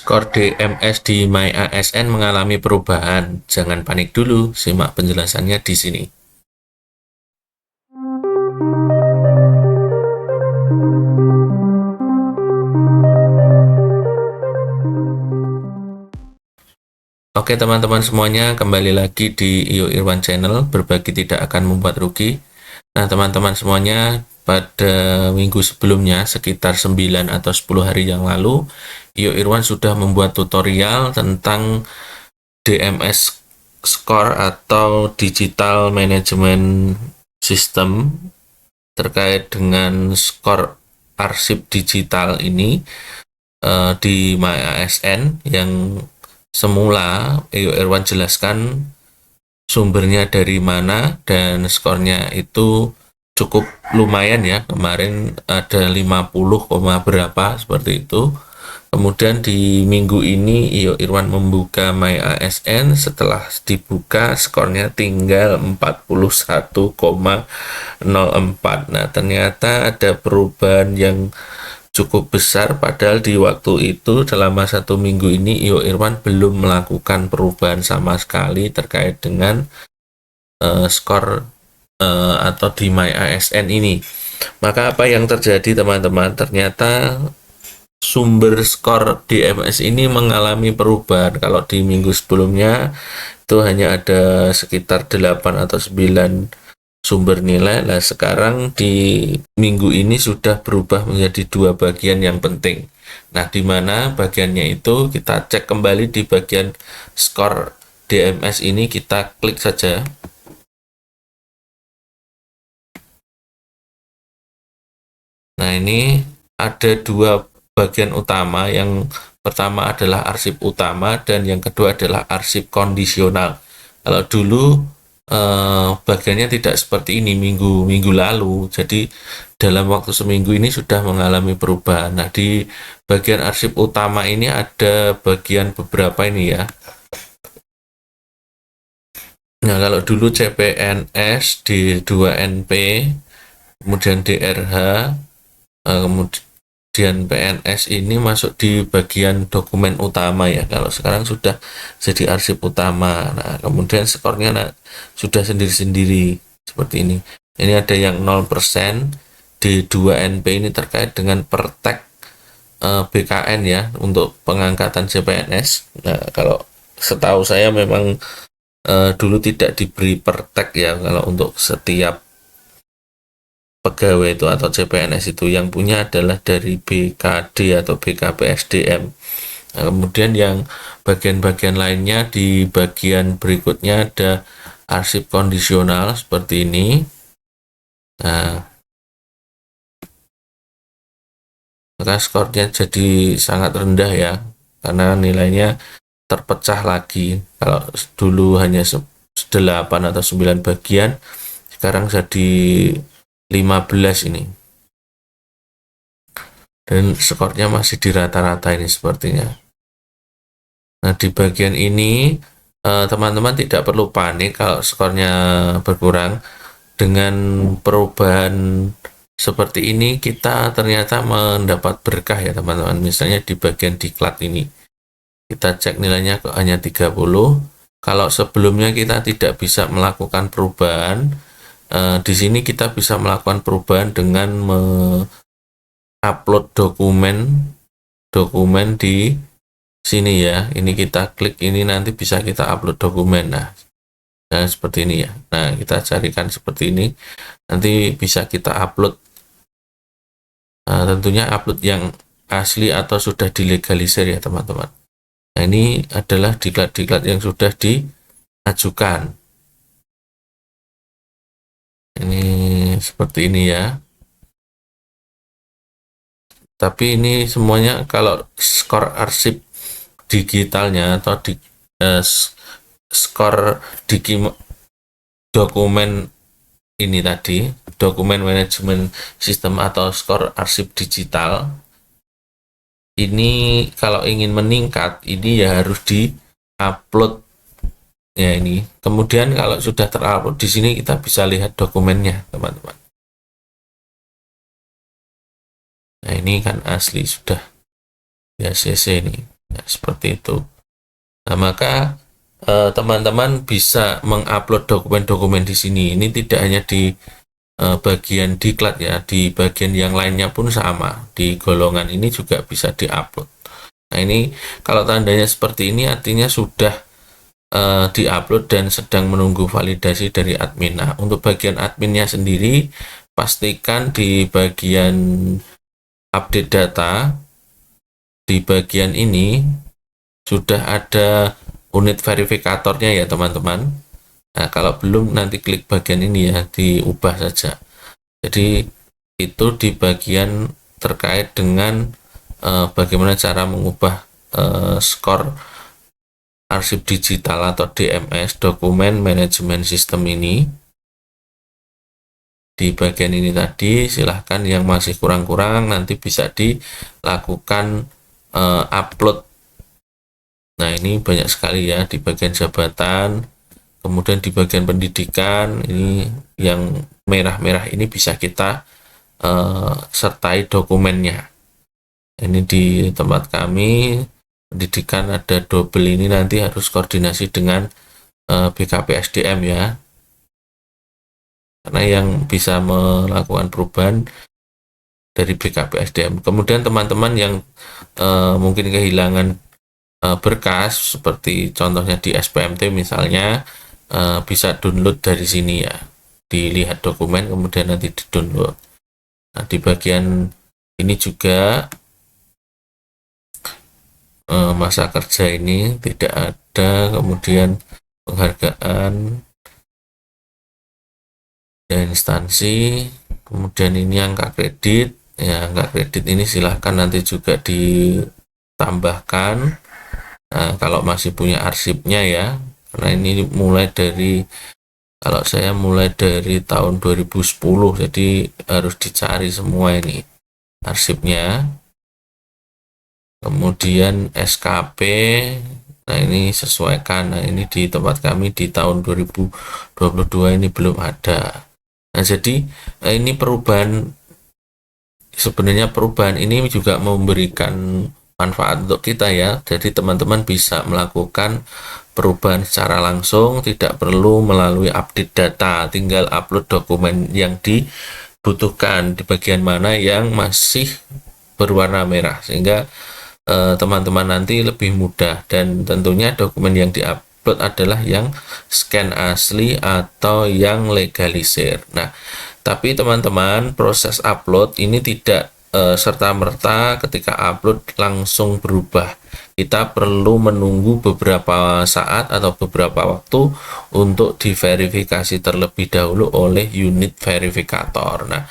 Skor DMS di MyASN mengalami perubahan. Jangan panik dulu, simak penjelasannya di sini. Oke teman-teman semuanya, kembali lagi di Iyo Irwan Channel, berbagi tidak akan membuat rugi. Nah teman-teman semuanya, pada minggu sebelumnya, sekitar 9 atau 10 hari yang lalu, Iyo Irwan sudah membuat tutorial tentang DMS Score atau Digital Management System terkait dengan skor arsip digital ini di MyASN yang semula Iyo Irwan jelaskan sumbernya dari mana dan skornya itu cukup lumayan ya, kemarin ada 50, berapa seperti itu. Kemudian di minggu ini Iyo Irwan membuka MyASN, setelah dibuka skornya tinggal 41,04. Nah ternyata ada perubahan yang cukup besar, padahal di waktu itu selama 1 minggu ini Iyo Irwan belum melakukan perubahan sama sekali terkait dengan skor atau di MyASN ini. Maka apa yang terjadi teman-teman, ternyata sumber skor DMS ini mengalami perubahan. Kalau di minggu sebelumnya itu hanya ada sekitar 8 atau 9 sumber nilai. Nah sekarang di minggu ini sudah berubah menjadi 2 bagian yang penting. Nah di mana bagiannya itu kita cek kembali di bagian skor DMS ini, kita klik saja. Nah ini ada 2 bagian utama, yang pertama adalah arsip utama dan yang kedua adalah arsip kondisional. Kalau dulu bagiannya tidak seperti ini minggu lalu, jadi dalam waktu seminggu ini sudah mengalami perubahan. Nah di bagian arsip utama ini ada bagian beberapa ini ya. Nah kalau dulu CPNS, D2NP, kemudian DRH, kemudian PNS ini masuk di bagian dokumen utama ya. Kalau sekarang sudah jadi arsip utama. Nah kemudian skornya sudah sendiri-sendiri seperti ini. Ini ada yang 0%, D2NP ini terkait dengan pertek BKN ya, untuk pengangkatan CPNS. Nah kalau setahu saya memang dulu tidak diberi pertek ya, kalau untuk setiap pegawai itu atau CPNS itu, yang punya adalah dari BKD atau BKPSDM. Nah, kemudian yang bagian-bagian lainnya di bagian berikutnya ada arsip kondisional seperti ini. Nah, maka skornya jadi sangat rendah ya, karena nilainya terpecah lagi. Kalau dulu hanya 8 atau 9 bagian, sekarang jadi 15 ini. Dan skornya masih di rata-rata ini sepertinya. Nah di bagian ini teman-teman tidak perlu panik kalau skornya berkurang. Dengan perubahan seperti ini kita ternyata mendapat berkah ya teman-teman. Misalnya di bagian diklat ini, kita cek nilainya kok hanya 30. Kalau sebelumnya kita tidak bisa melakukan perubahan, di sini kita bisa melakukan perubahan dengan upload dokumen di sini ya. Ini kita klik ini, nanti bisa kita upload dokumen. Nah seperti ini ya. Nah kita carikan seperti ini, nanti bisa kita upload. Tentunya upload yang asli atau sudah dilegalisir ya teman-teman. Nah ini adalah diklat-diklat yang sudah diajukan. Ini seperti ini ya. Tapi ini semuanya kalau skor arsip digitalnya atau skor di dokumen ini tadi, dokumen manajemen sistem atau skor arsip digital ini, kalau ingin meningkat ini ya harus di upload ya ini. Kemudian kalau sudah terupload di sini kita bisa lihat dokumennya teman-teman. Nah ini kan asli sudah di ACC ini. Ya, seperti itu. Nah, maka teman-teman bisa mengupload dokumen-dokumen di sini. Ini tidak hanya di bagian diklat ya, di bagian yang lainnya pun sama. Di golongan ini juga bisa diupload. Nah, ini kalau tandanya seperti ini artinya sudah diupload dan sedang menunggu validasi dari admin. Nah, untuk bagian adminnya sendiri, pastikan di bagian update data, di bagian ini sudah ada unit verifikatornya ya teman-teman. Nah, kalau belum nanti klik bagian ini ya, diubah saja. Jadi itu di bagian terkait dengan bagaimana cara mengubah skor arsip digital atau DMS, Dokumen Manajemen Sistem ini. Di bagian ini tadi, silahkan yang masih kurang-kurang nanti bisa dilakukan upload. Nah, ini banyak sekali ya di bagian jabatan, kemudian di bagian pendidikan, ini yang merah-merah ini bisa kita sertai dokumennya. Ini di tempat kami, pendidikan ada double ini nanti harus koordinasi dengan BKP SDM ya. Karena yang bisa melakukan perubahan dari BKP SDM. Kemudian teman-teman yang mungkin kehilangan berkas seperti contohnya di SPMT misalnya, bisa download dari sini ya, dilihat dokumen kemudian nanti di download. Nah, di bagian ini juga masa kerja ini tidak ada, kemudian penghargaan dan instansi, kemudian ini angka kredit ya, angka kredit ini silahkan nanti juga ditambahkan. Nah, kalau masih punya arsipnya ya, karena ini mulai dari, kalau saya mulai dari tahun 2010, jadi harus dicari semua ini arsipnya. Kemudian SKP, nah ini sesuaikan. Nah, ini di tempat kami di tahun 2022 ini belum ada. Nah, jadi ini perubahan, sebenarnya perubahan ini juga memberikan manfaat untuk kita ya. Jadi teman-teman bisa melakukan perubahan secara langsung, tidak perlu melalui update data, tinggal upload dokumen yang dibutuhkan di bagian mana yang masih berwarna merah, sehingga teman-teman nanti lebih mudah. Dan tentunya dokumen yang diupload adalah yang scan asli atau yang legalisir. Nah, tapi teman-teman, proses upload ini tidak serta-merta ketika upload langsung berubah. Kita perlu menunggu beberapa saat atau beberapa waktu untuk diverifikasi terlebih dahulu oleh unit verifikator. Nah,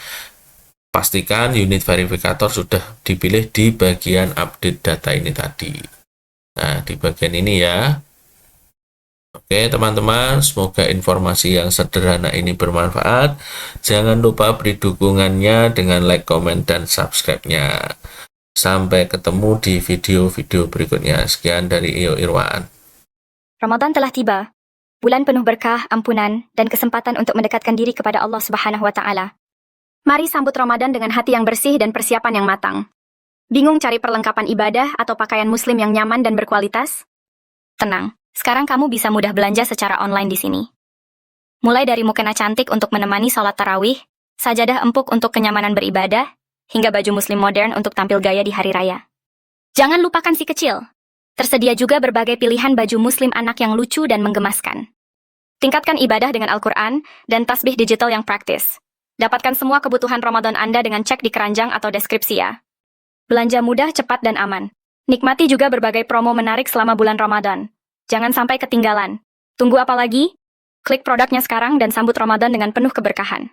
pastikan unit verifikator sudah dipilih di bagian update data ini tadi. Nah, di bagian ini ya. Oke teman-teman, semoga informasi yang sederhana ini bermanfaat. Jangan lupa beri dukungannya dengan like, komen, dan subscribe-nya. Sampai ketemu di video-video berikutnya. Sekian dari Iyo Irwan. Ramadan telah tiba. Bulan penuh berkah, ampunan, dan kesempatan untuk mendekatkan diri kepada Allah Subhanahu wa Ta'ala. Mari sambut Ramadan dengan hati yang bersih dan persiapan yang matang. Bingung cari perlengkapan ibadah atau pakaian muslim yang nyaman dan berkualitas? Tenang. Sekarang kamu bisa mudah belanja secara online di sini. Mulai dari mukena cantik untuk menemani sholat tarawih, sajadah empuk untuk kenyamanan beribadah, hingga baju muslim modern untuk tampil gaya di hari raya. Jangan lupakan si kecil. Tersedia juga berbagai pilihan baju muslim anak yang lucu dan menggemaskan. Tingkatkan ibadah dengan Al-Quran dan tasbih digital yang praktis. Dapatkan semua kebutuhan Ramadan Anda dengan cek di keranjang atau deskripsi ya. Belanja mudah, cepat, dan aman. Nikmati juga berbagai promo menarik selama bulan Ramadan. Jangan sampai ketinggalan. Tunggu apa lagi? Klik produknya sekarang dan sambut Ramadan dengan penuh keberkahan.